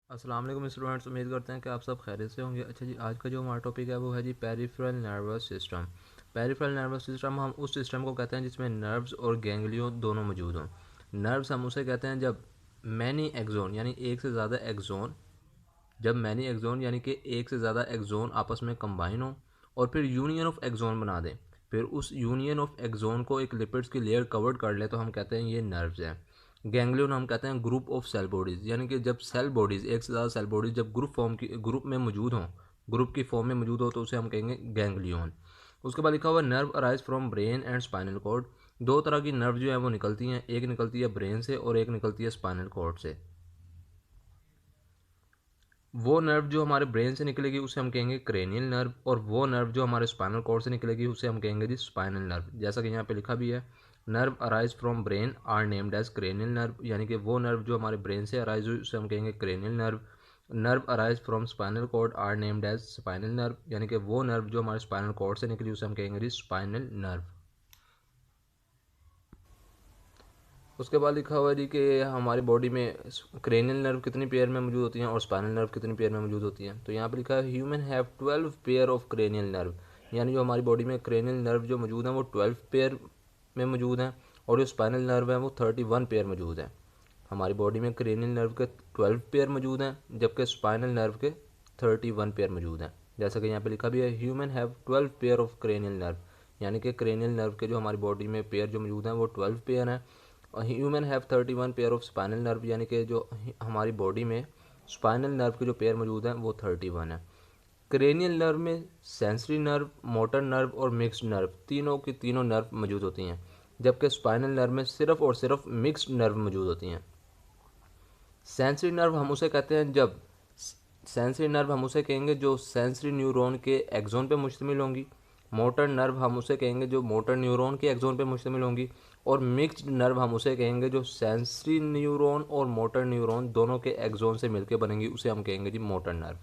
अस्सलाम वालेकुम स्टूडेंट्स, उम्मीद करते हैं कि आप सब खैरियत से होंगे। अच्छा जी, आज का जो हमारा टॉपिक है वो है जी peripheral nervous system. Peripheral nervous system हम उस सिस्टम को कहते हैं जिसमें नर्व्स और गैंग्लियो दोनों मौजूद हों। नर्व्स हम उसे कहते हैं जब मैनी एक्जोन यानी एक से ज़्यादा एक्जोन जब मैनी एक्जोन यानी कि एक से ज़्यादा एक्जोन आपस में कंबाइन हो और फिर यूनियन ऑफ एक्जोन बना दें, फिर उस यूनियन ऑफ एक्जोन को एक लिपिड्स की लेयर कवर्ड कर ले, तो हम कहते हैं ये नर्व्स हैं। गैंग्लियन हम कहते हैं ग्रुप ऑफ सेल बॉडीज़, यानी कि जब सेल बॉडीज़ एक से ज़्यादा सेल बॉडीज़ जब ग्रुप में मौजूद हों, ग्रुप की फॉर्म में मौजूद हो, तो उसे हम कहेंगे गैंग्लियन। उसके बाद लिखा हुआ nerve arise from brain and spinal cord. दो तरह की नर्व जो है वो निकलती हैं, एक निकलती है ब्रेन से और एक निकलती है स्पाइनल कॉर्ड से। वो नर्व जो हमारे ब्रेन से निकलेगी उसे हम कहेंगे क्रेनियल नर्व, और वो नर्व जो हमारे स्पाइनल कॉर्ड से निकलेगी उसे हम कहेंगे जी स्पाइनल नर्व। जैसा कि यहाँ पे लिखा भी है, nerve arise from brain are named as cranial nerve, यानी कि वो नर्व जो हमारे ब्रेन से अराइज हुई उसे हम कहेंगे cranial nerve. Nerve arise from spinal cord are named as spinal nerve, यानी कि वो नर्व जो हमारे स्पाइनल कॉर्ड से निकली उसे हम कहेंगे जी स्पाइनल नर्व। उसके बाद लिखा हुआ है जी कि हमारी बॉडी में क्रेनियल नर्व कितनी पेयर में मौजूद होती हैं और स्पाइनल नर्व कितनी पेयर में मौजूद होती हैं। तो यहाँ पे लिखा है human have 12 pair of cranial nerve, यानी जो हमारी बॉडी में क्रेनियल नर्व जो मौजूद हैं वो 12 पेयर में मौजूद हैं, और जो स्पाइनल नर्व है वो 31 पेयर मौजूद हैं। हमारी बॉडी में क्रेनियल नर्व के 12 पेयर मौजूद हैं, जबकि स्पाइनल नर्व के 31 पेयर मौजूद हैं। जैसा कि यहाँ पे लिखा भी है human have 12 pair of cranial nerve, यानी कि क्रेनियल नर्व के जो हमारी बॉडी में पेयर जो मौजूद हैं वो 12 पेयर हैं। और human have 31 pair of spinal nerve, यानी कि जो हमारी बॉडी में स्पाइनल नर्व के जो पेयर मौजूद हैं वो 31 है। क्रेनियल नर्व में सेंसरी नर्व, मोटर नर्व और मिक्स्ड नर्व तीनों की तीनों नर्व मौजूद होती हैं, जबकि स्पाइनल नर्व में सिर्फ और सिर्फ मिक्स्ड नर्व मौजूद होती हैं। सेंसरी नर्व हम उसे कहते हैं जब सेंसरी नर्व हम उसे कहेंगे जो सेंसरी न्यूरॉन के एक्सोन पे मुश्तमिल होंगी। मोटर नर्व हम उसे कहेंगे जो मोटर न्यूरॉन के एक्सोन पे मुश्तमिल होंगी। और मिक्स्ड नर्व हम उसे कहेंगे जो सेंसरी न्यूरॉन और मोटर न्यूरॉन दोनों के एक्सोन से मिलकर बनेंगी, उसे हम कहेंगे जी मोटर नर्व।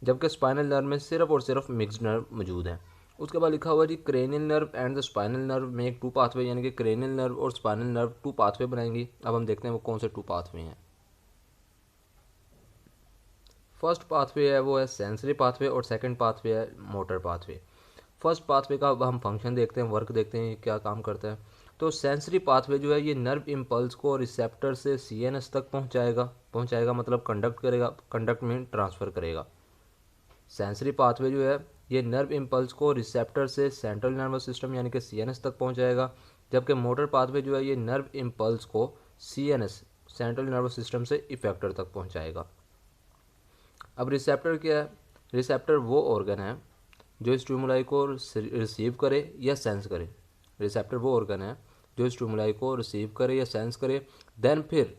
जबकि स्पाइनल नर्व में सिर्फ और सिर्फ मिक्स्ड नर्व मौजूद है। उसके बाद लिखा हुआ जी cranial nerve and the spinal nerve में एक टू पाथवे, यानी कि क्रेनियल नर्व और स्पाइनल नर्व टू पाथवे बनाएंगी। अब हम देखते हैं वो कौन से टू पाथवे हैं। फर्स्ट पाथवे है वो है सेंसरी पाथवे और सेकंड पाथवे है मोटर पाथवे। फर्स्ट पाथवे का अब हम फंक्शन देखते हैं, वर्क देखते हैं ये क्या काम करता है। तो सेंसरी पाथवे जो है ये नर्व इम्पल्स को रिसेप्टर से सीएनएस तक पहुंचाएगा मतलब कंडक्ट करेगा, कंडक्ट में ट्रांसफ़र करेगा। सेंसरी पाथवे जो है ये नर्व इम्पल्स को रिसेप्टर से सेंट्रल नर्वस सिस्टम यानी कि सीएनएस तक पहुंचाएगा, जबकि मोटर पाथवे जो है ये नर्व इम्पल्स को सीएनएस सेंट्रल नर्वस सिस्टम से इफेक्टर तक पहुंचाएगा। अब रिसेप्टर क्या है? रिसेप्टर वो ऑर्गन है जो स्टिमुलाई को रिसीव करे या सेंस करे। रिसेप्टर वो ऑर्गन है जो स्टिमुलाई को रिसीव करे या सेंस करे, देन फिर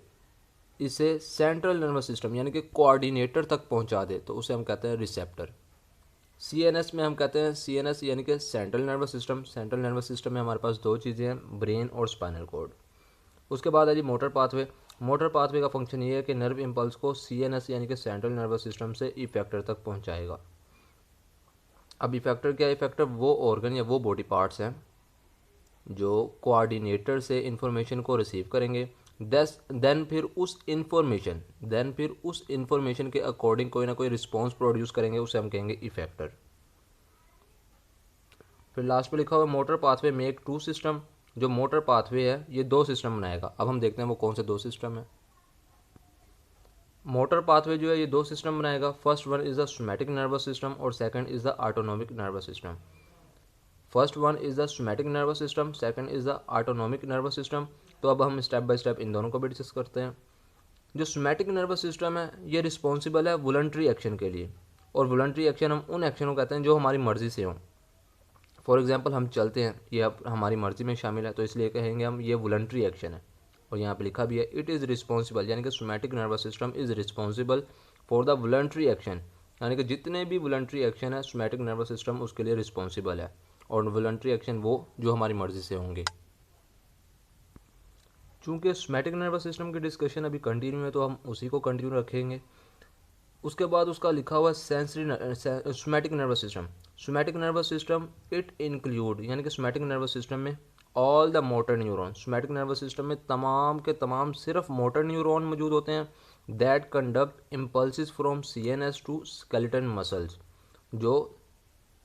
इसे सेंट्रल नर्वस सिस्टम यानी कि कोऑर्डिनेटर तक पहुंचा दे, तो उसे हम कहते हैं रिसेप्टर। सीएनएस में हम कहते हैं सीएनएस यानी कि central nervous system. Central nervous system में हमारे पास दो चीज़ें हैं, ब्रेन और स्पाइनल कॉर्ड। उसके बाद है जी मोटर पाथवे। मोटर पाथवे का फंक्शन ये है कि नर्व इम्पल्स को सीएनएस यानी कि सेंट्रल नर्वस सिस्टम से इफेक्टर तक पहुंचाएगा। अब इफेक्टर क्या है? इफेक्टर वो ऑर्गन या वो बॉडी पार्ट्स हैं जो कोऑर्डिनेटर से इंफॉर्मेशन को रिसीव करेंगे, देन फिर उस इंफॉर्मेशन के अकॉर्डिंग कोई ना कोई रिस्पॉन्स प्रोड्यूस करेंगे, उसे हम कहेंगे इफेक्टर। फिर लास्ट पे लिखा हुआ motor pathway make two system. जो मोटर पाथवे है ये दो सिस्टम बनाएगा। अब हम देखते हैं वो कौन से दो सिस्टम है। मोटर पाथवे जो है ये दो सिस्टम बनाएगा। First one is the somatic nervous system और second is the autonomic nervous system. First one is the somatic nervous system, second is the autonomic nervous system. तो अब हम स्टेप बाय स्टेप इन दोनों को भी discuss करते हैं। जो सोमैटिक नर्वस सिस्टम है ये रिस्पॉन्सिबल है वॉलंटरी एक्शन के लिए, और वॉलंटरी एक्शन हम उन एक्शन को कहते हैं जो हमारी मर्ज़ी से हों। फॉर एग्जांपल हम चलते हैं, ये अब हमारी मर्ज़ी में शामिल है, तो इसलिए कहेंगे हम ये वॉलंटरी एक्शन है। और यहाँ पे लिखा भी है इट इज़ रिस्पॉन्सिबल, यानी कि somatic nervous system is responsible for the voluntary action, यानी कि जितने भी वॉलंटरी एक्शन है सोमैटिक नर्वस सिस्टम उसके लिए रिस्पॉन्सिबल है। और वॉलंटरी एक्शन वो जो हमारी मर्ज़ी से होंगे। चूँकि सोमैटिक नर्वस सिस्टम की डिस्कशन अभी कंटिन्यू है तो हम उसी को कंटिन्यू रखेंगे। उसके बाद उसका लिखा हुआ sensory somatic nervous system. Somatic nervous system it include, यानी कि सोमैटिक नर्वस सिस्टम में all the motor neuron. Somatic nervous system में तमाम के तमाम सिर्फ मोटर न्यूरॉन मौजूद होते हैं that conduct impulses from CNS to skeleton muscles, जो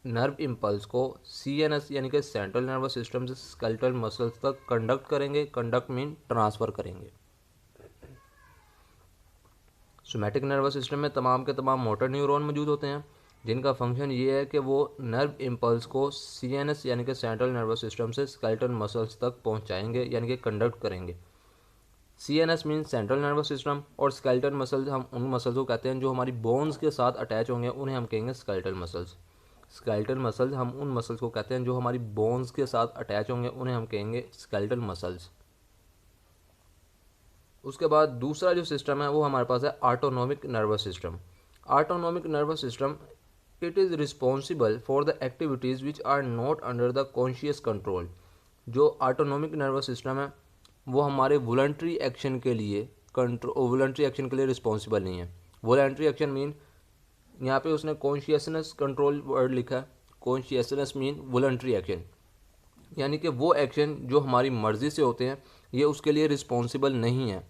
नर्व इम्पल्स को CNS यानी कि सेंट्रल नर्वस सिस्टम से स्केलेटल मसल्स तक कंडक्ट करेंगे। कंडक्ट मीन ट्रांसफ़र करेंगे। सोमैटिक नर्वस सिस्टम में तमाम के तमाम मोटर न्यूरॉन मौजूद होते हैं, जिनका फंक्शन ये है कि वो नर्व इम्पल्स को CNS यानी कि सेंट्रल नर्वस सिस्टम से स्केलेटल मसल्स तक पहुंचाएंगे यानी कि कंडक्ट करेंगे। CNS mean central nervous system, और स्केलेटल मसल्स हम उन मसल्स को कहते हैं जो हमारी बोन्स के साथ अटैच होंगे, उन्हें हम कहेंगे स्केलेटल मसल्स। स्केलेटल मसल्स हम उन मसल्स को कहते हैं जो हमारी बोन्स के साथ अटैच होंगे, उन्हें हम कहेंगे स्केलेटल मसल्स। उसके बाद दूसरा जो सिस्टम है वो हमारे पास है autonomic nervous system. Autonomic nervous system, it is responsible for the activities which are not under the conscious control. जो ऑटोनॉमिक नर्वस सिस्टम है वो हमारे वॉलंटरी एक्शन के लिए रिस्पॉन्सिबल नहीं है। वॉलंटरी एक्शन मीन, यहाँ पे उसने कॉन्शियसनेस कंट्रोल वर्ड लिखा है। कॉन्शियसनेस मीन वॉलंटरी एक्शन, यानी कि वो एक्शन जो हमारी मर्ज़ी से होते हैं ये उसके लिए रिस्पॉन्सिबल नहीं है।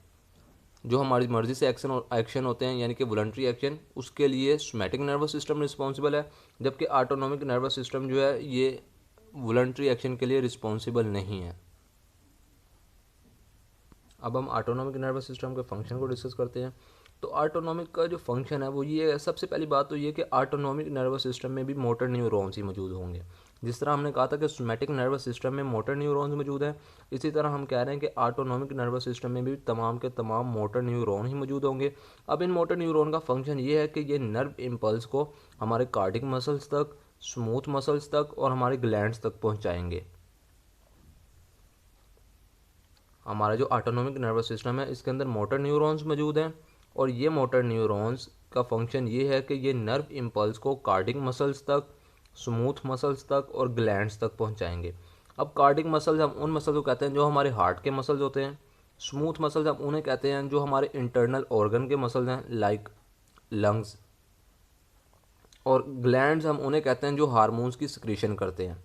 जो हमारी मर्ज़ी से एक्शन होते हैं यानी कि वॉलंटरी एक्शन, उसके लिए सोमैटिक नर्वस सिस्टम रिस्पॉन्सिबल है, जबकि ऑटोनॉमिक नर्वस सिस्टम जो है ये वॉलंटरी एक्शन के लिए रिस्पॉन्सिबल नहीं है। अब हम ऑटोनॉमिक नर्वस सिस्टम के फंक्शन को डिस्कस करते हैं। तो ऑटोनॉमिक का जो फंक्शन है वो ये है, सबसे पहली बात तो ये कि ऑटोनॉमिक नर्वस सिस्टम में भी मोटर न्यूरॉन्स ही मौजूद होंगे। जिस तरह हमने कहा था कि सोमैटिक नर्वस सिस्टम में मोटर न्यूरॉन्स मौजूद हैं, इसी तरह हम कह रहे हैं कि ऑटोनॉमिक नर्वस सिस्टम में भी तमाम के तमाम मोटर न्यूरॉन ही मौजूद होंगे। अब इन मोटर न्यूरॉन का फंक्शन ये है कि ये नर्व इम्पल्स को हमारे कार्डिक मसल्स तक, स्मूथ मसल्स तक और हमारे ग्लैंड्स तक पहुँचाएंगे। हमारा जो ऑटोनॉमिक नर्वस सिस्टम है इसके अंदर मोटर न्यूरॉन्स मौजूद हैं, और ये मोटर न्यूरॉन्स का फंक्शन ये है कि ये नर्व इम्पल्स को कार्डिक मसल्स तक, स्मूथ मसल्स तक और ग्लैंड्स तक पहुंचाएंगे। अब कार्डिक मसल्स हम उन मसल्स को कहते हैं जो हमारे हार्ट के मसल्स होते हैं। स्मूथ मसल्स हम उन्हें कहते हैं जो हमारे इंटरनल ऑर्गन के मसल्स हैं, लाइक लंग्स। और ग्लैंड्स हम उन्हें कहते हैं जो हार्मोन्स की सिक्रीशन करते हैं।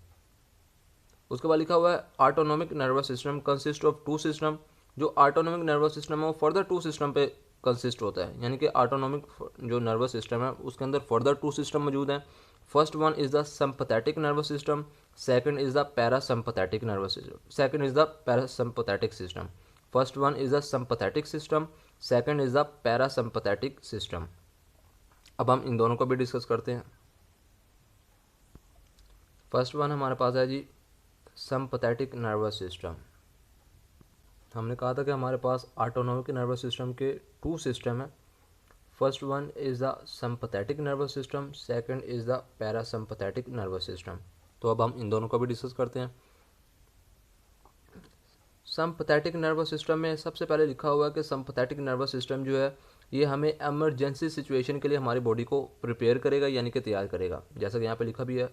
उसके बाद लिखा हुआ है autonomic nervous system consist of two system. जो ऑटोनॉमिक नर्वस सिस्टम है वो फर्दर टू सिस्टम पे कंसिस्ट होता है, यानी कि ऑटोनॉमिक जो नर्वस सिस्टम है उसके अंदर फर्दर टू सिस्टम मौजूद हैं। First one is the sympathetic nervous system, second is the parasympathetic nervous system, second is the parasympathetic system. First one is the sympathetic system, second is the parasympathetic system. अब हम इन दोनों को भी discuss करते हैं। First one हमारे पास है जी सिंपैथेटिक नर्वस सिस्टम। हमने कहा था कि हमारे पास ऑटोनॉमिक नर्वस सिस्टम के टू सिस्टम है। First one is the sympathetic nervous system, second is the parasympathetic nervous system. तो अब हम इन दोनों को भी डिस्कस करते हैं। सिंपैथेटिक नर्वस सिस्टम में सबसे पहले लिखा हुआ है कि सिंपैथेटिक नर्वस सिस्टम जो है ये हमें एमरजेंसी सिचुएशन के लिए हमारी बॉडी को प्रिपेयर करेगा, यानी कि तैयार करेगा। जैसा कि यहाँ पे लिखा भी है,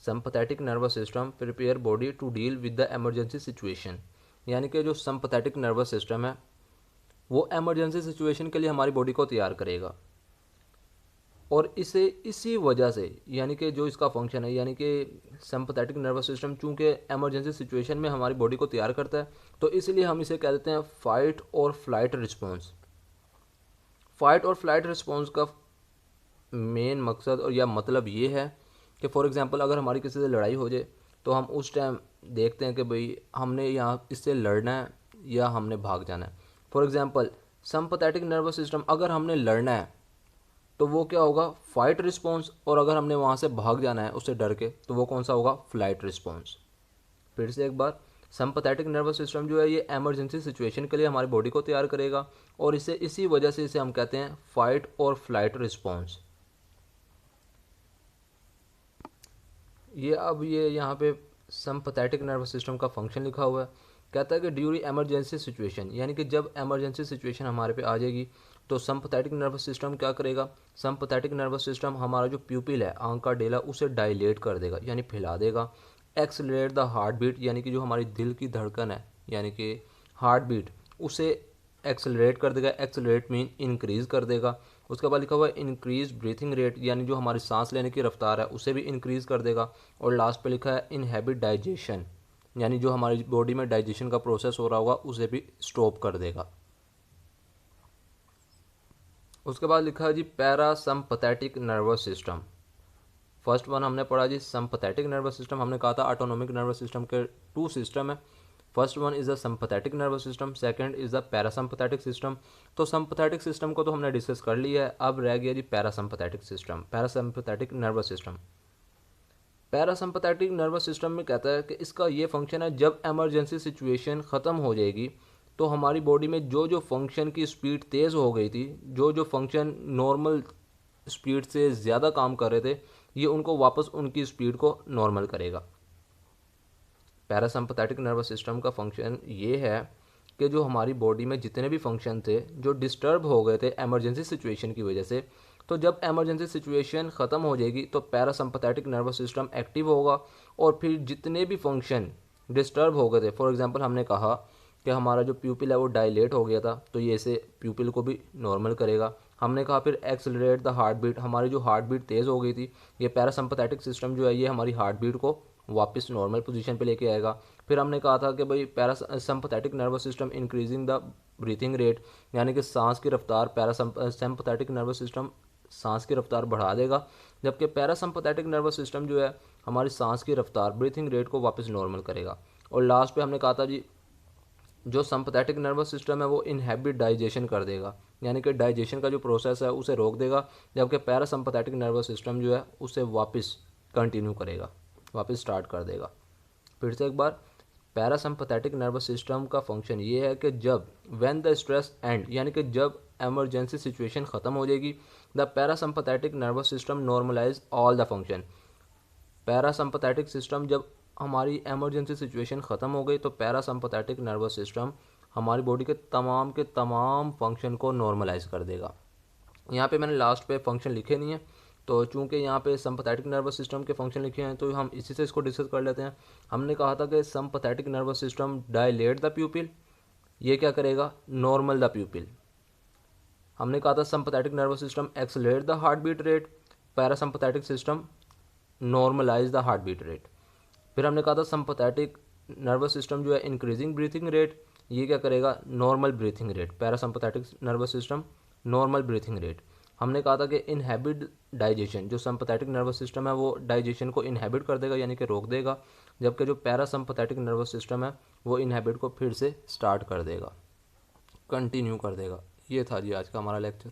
sympathetic nervous system prepare body to deal with the emergency situation. यानी कि जो सिंपैथेटिक नर्वस सिस्टम है वो एमरजेंसी सिचुएशन के लिए हमारी बॉडी को तैयार करेगा। और इसे इसी वजह से, यानी कि जो इसका फंक्शन है, यानी कि सिंपैथेटिक नर्वस सिस्टम चूँकि एमरजेंसी सिचुएशन में हमारी बॉडी को तैयार करता है, तो इसलिए हम इसे कह देते हैं फाइट और फ्लाइट रिस्पॉन्स। फाइट और फ्लाइट रिस्पॉन्स का मेन मकसद और या मतलब ये है कि फॉर एग्जांपल अगर हमारी किसी से लड़ाई हो जाए तो हम उस टाइम देखते हैं कि भाई हमने यहाँ इससे लड़ना है या हमने भाग जाना है। For example sympathetic nervous system, अगर हमने लड़ना है तो वो क्या होगा, फाइट रिस्पॉन्स, और अगर हमने वहाँ से भाग जाना है उससे डर के तो वो कौन सा होगा, फ्लाइट रिस्पॉन्स। फिर से एक बार, सिंपैथेटिक नर्वस सिस्टम जो है ये एमरजेंसी सिचुएशन के लिए हमारी बॉडी को तैयार करेगा, और इसी वजह से इसे हम कहते हैं फाइट और फ्लाइट रिस्पॉन्स। ये यहाँ पे सिंपैथेटिक नर्वस सिस्टम का फंक्शन लिखा हुआ है। कहता है कि ड्यूरिंग एमरजेंसी सिचुएशन, यानी कि जब एमरजेंसी सिचुएशन हमारे पे आ जाएगी तो सिंपैथेटिक नर्वस सिस्टम क्या करेगा, सिंपैथेटिक नर्वस सिस्टम हमारा जो प्यूपिल है, आंख का डेला, उसे डायलेट कर देगा यानी फैला देगा। एक्सेलरेट द हार्ट बीट, यानी कि जो हमारी दिल की धड़कन है यानी कि हार्ट बीट, उसे एक्सेलरेट कर देगा। एक्सेलरेट मीन इंक्रीज़ कर देगा। उसके बाद लिखा हुआ है इंक्रीज ब्रीथिंग रेट, यानी जो हमारी सांस लेने की रफ्तार है उसे भी इंक्रीज़ कर देगा। और लास्ट पे लिखा है इनहेबिट डाइजेशन, यानी जो हमारी बॉडी में डाइजेशन का प्रोसेस हो रहा होगा उसे भी स्टॉप कर देगा। उसके बाद लिखा है जी parasympathetic nervous system. First one हमने पढ़ा जी सिंपैथेटिक नर्वस सिस्टम। हमने कहा था ऑटोनोमिक नर्वस सिस्टम के टू सिस्टम है। First one is the sympathetic nervous system, second is the parasympathetic system. तो सिंपैथेटिक सिस्टम को तो हमने डिस्कस कर लिया है, अब रह गया जी parasympathetic system, parasympathetic nervous system. Parasympathetic nervous system में कहता है कि इसका ये फंक्शन है, जब इमरजेंसी सिचुएशन ख़त्म हो जाएगी तो हमारी बॉडी में जो जो फंक्शन की स्पीड तेज़ हो गई थी, जो जो फंक्शन नॉर्मल स्पीड से ज़्यादा काम कर रहे थे, ये उनको वापस उनकी स्पीड को नॉर्मल करेगा। पैरासिम्पैथेटिक नर्वस सिस्टम का फंक्शन ये है कि जो हमारी बॉडी में जितने भी फंक्शन थे जो डिस्टर्ब हो गए थे इमरजेंसी सिचुएशन की वजह से, तो जब इमरजेंसी सिचुएशन ख़त्म हो जाएगी तो पैरासिम्पैथेटिक नर्वस सिस्टम एक्टिव होगा और फिर जितने भी फंक्शन डिस्टर्ब हो गए थे, फॉर एग्जांपल हमने कहा कि हमारा जो प्यूपिल है वो डायलेट हो गया था, तो ये इसे प्यूपिल को भी नॉर्मल करेगा। हमने कहा फिर एक्सेलरेट द हार्ट बीट, हमारी जो हार्ट बीट तेज़ हो गई थी, ये पैरासिम्पैथेटिक सिस्टम जो है ये हमारी हार्ट बीट को वापस नॉर्मल पोजीशन पे लेके आएगा। फिर हमने कहा था कि भाई parasympathetic nervous system increasing the breathing rate, यानी कि सांस की रफ्तार, पैरासिम्पैथेटिक नर्वस सिस्टम सांस की रफ्तार बढ़ा देगा, जबकि पैरासिम्पैथेटिक नर्वस सिस्टम जो है हमारी सांस की रफ्तार, ब्रीथिंग रेट को वापस नॉर्मल करेगा। और लास्ट पे हमने कहा था जी जो सिंपैथेटिक नर्वस सिस्टम है वो इनहिबिट डाइजेशन कर देगा, यानी कि डाइजेशन का जो प्रोसेस है उसे रोक देगा, जबकि पैरासिम्पैथेटिक नर्वस सिस्टम जो है उसे वापस कंटिन्यू करेगा, वापस स्टार्ट कर देगा। फिर से एक बार, पैरासिम्पैथेटिक नर्वस सिस्टम का फंक्शन ये है कि जब व्हेन द स्ट्रेस एंड, यानी कि जब एमरजेंसी सिचुएशन ख़त्म हो जाएगी, the parasympathetic nervous system normalize all the function. Parasympathetic system जब हमारी इमरजेंसी सिचुएशन ख़त्म हो गई तो पैरासिम्पैथेटिक नर्वस सिस्टम हमारी बॉडी के तमाम फंक्शन को नॉर्मलाइज कर देगा। यहाँ पे मैंने लास्ट पे फंक्शन लिखे नहीं है, तो चूंकि यहाँ पे सिंपैथेटिक नर्वस सिस्टम के फंक्शन लिखे हैं तो हम इसी से इसको डिस्कस कर लेते हैं। हमने कहा था कि sympathetic nervous system dilate the pupil, ये क्या करेगा, नॉर्मल द प्यूपिल। हमने कहा था sympathetic nervous system accelerate the heart beat rate, parasympathetic system normalize the heart beat rate. फिर हमने कहा था सिंपैथेटिक नर्वस सिस्टम जो है इंक्रीजिंग ब्रीथिंग रेट, ये क्या करेगा, normal breathing rate, parasympathetic nervous system normal breathing rate. हमने कहा था कि इनहेबिट डाइजेशन, जो सिंपैथेटिक नर्वस सिस्टम है वो डाइजेशन को इनहेबिट कर देगा, यानी कि रोक देगा, जबकि जो पैरासिम्पैथेटिक नर्वस सिस्टम है वो इनहेबिट को फिर से स्टार्ट कर देगा, कंटिन्यू कर देगा। ये था जी आज का हमारा लेक्चर।